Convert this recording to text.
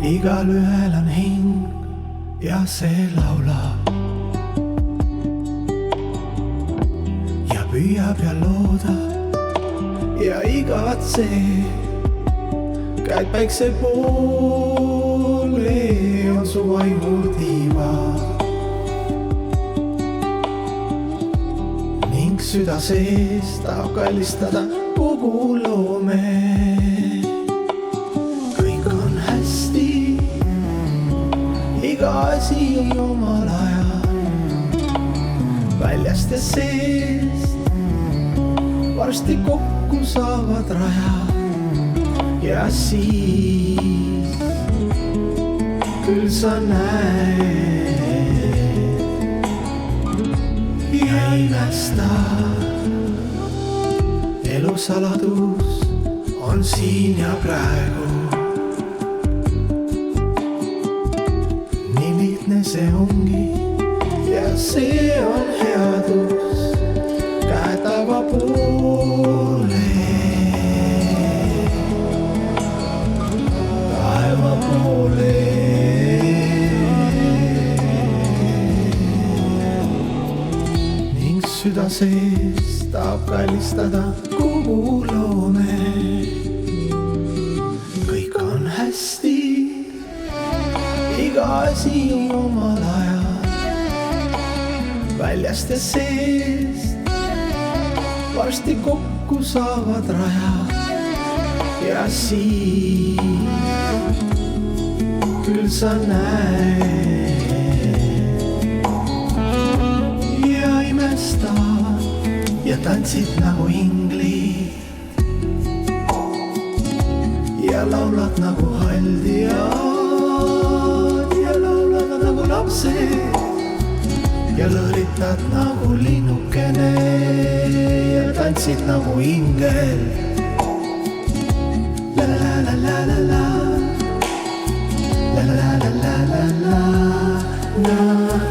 Igalühel on hing ja see laulab ja püüab ja loodab ja igatseb. Käid päikse poole, on su vaimul tiiva ning süda sees tahab kallistada kogu loome. Iga asi on omal ajal väljast ja seest varsti kokku saavad rajad ja siis küll sa näed ja imestad. Elu saladus on siin ja praegu. See ongi ja see on headus käe taeva poole. Taeva poole. Ning süda sees tahab kallistada kogu loome. Kõik on hästi. Iga asi on omal ajal väljast ja seest varsti kokku saavad rajad ja siis küll sa näed ja imestad ja tantsid nagu inglid ja laulad nagu haldjad ja lõõritad nagu linnukene ja tantsid nagu ingel. La la la la la la la la la la la la la.